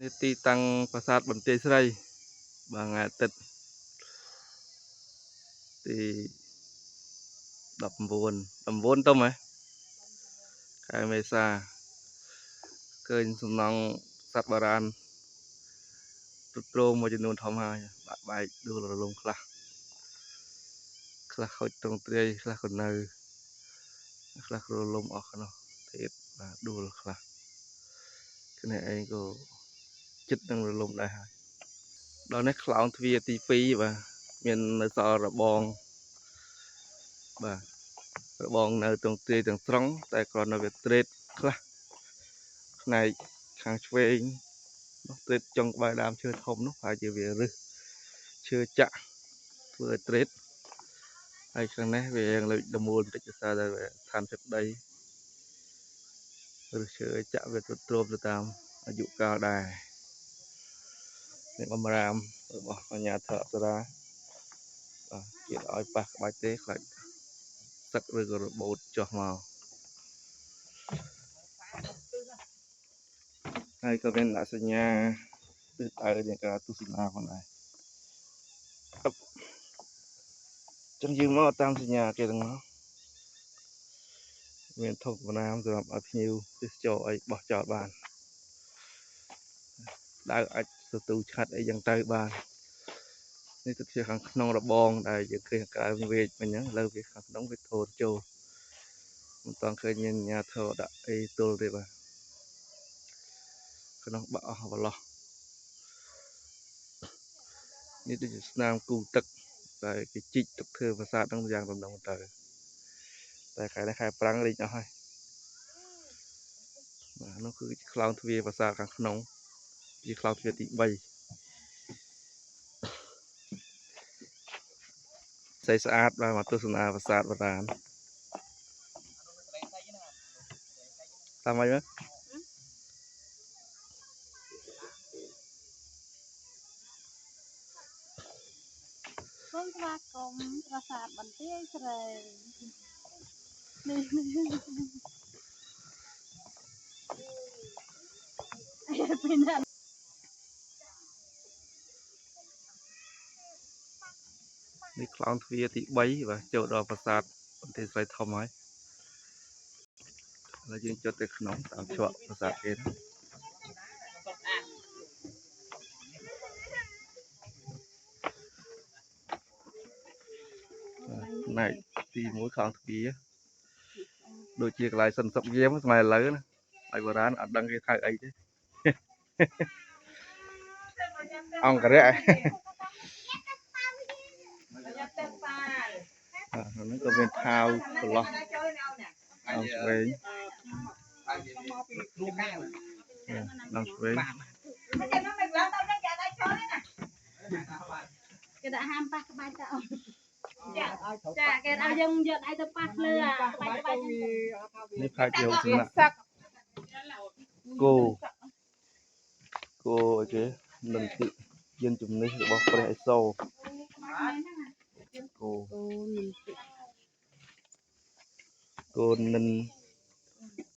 នេះទីតាំងប្រាសាទបន្ទាយស្រីបាទថ្ងៃអាទិត្យទី19ទៅហ៎ខែមេសាឃើញសំណង់សត្វបុរាណទ្រុឌទ្រោមមួយចំនួនធំហើយបាក់បែកដួលរលំខ្លះខូចទ្រង់ទ្រាយខ្លះក៏នៅខ្លះរលំអស់ក្នុងទៀតបាទដួលខ្លះគ្នាឯងក៏ចិត្តនឹងរលំដែរហើយដល់នេះខ្លោងទ្វារទី2បាទមាននៅសល់របងបាទរបងនៅទ្រង់ទ្រាយទាំងស្រុងតែគ្រាន់តែវាត្រេតខ្លះផ្នែកខាងឆ្វេងនោះត្រេតចុងក្បែរដើមឈើធំនោះហើយជាវារឹសឈើចាក់ធ្វើឲ្យត្រេតហើយខាងនេះវាលើកដមូលបន្តិចទៅសារតែឋានទឹកដីឬឈើចាក់វាទ្រុឌទ្រោមទៅតាមអាយុកាលដែរនេះបំរាមរបស់អាជ្ញាធរអប្សរាបាទជាឲ្យប៉ះក្បាច់ទេខ្លាចសឹកឬក៏របូតចុះមកហើយក៏មានដាក់សញ្ញាទិសដៅនៃការទស្សនាផងដែរចឹងយើងមកតាមសញ្ញាគេទាំងនោះមានធប់បំរាមសម្រាប់ឲ្យភ្ញៀវទេសចរអីបោះចោលបានដៅអាចទទួលឆាត់អីយ៉ាងទៅបាននេះទៅជាខាងក្នុងរបងដែលយើងឃើញកាលវេកមិញហ្នឹងលើវាខាងក្នុងវាធូរចូលមិនតង់ឃើញមានអាជ្ញាធរដាក់អីទល់ទេបាទក្នុងបាក់អស់បលោះនេះដូចជាស្នាមគូទឹកតែគេជីកទឹកធ្វើប្រាសាទហ្នឹងយ៉ាងដំណងទៅតែខែនេះខែប្រាំងលេងអស់ហើយបាទនោះគឺខ្លោងទ្វារប្រាសាទខាងក្នុងជាខ្លោងទ្វារទី3ស្អាតបាទមកទស្សនាប្រាសាទបុរាណតាមម៉េចមើលសូមស្វាគមន៍ប្រាសាទបន្ទាយស្រីនេះពីណានេះខ្លោងទ្វារទី3បាទចូលដល់ប្រាសាទបន្ទាយស្រីធំហើយហើយយើងចុះទៅក្នុងតាមច្រកប្រាសាទគេណែទី1ខ្លោងទ្វារដូចជាកន្លែងសិនសុកយាមស្មែឥឡូវណាហើយបុរាណអត់ដឹងគេហៅអីទេអង្គរៈហ្នឹងក៏មានថាវប្រឡោះអង្គឆ្វេងអង្គឆ្វេងគេដាក់ហាមប៉ះក្បាច់តើអូនចាគេឲ្យយើងយកដៃទៅប៉ះលើក្បាច់នេះផាច់យកសំណាក់គោអីគេនឹងទីយានជំនិះរបស់ព្រះឥសូរគោនិន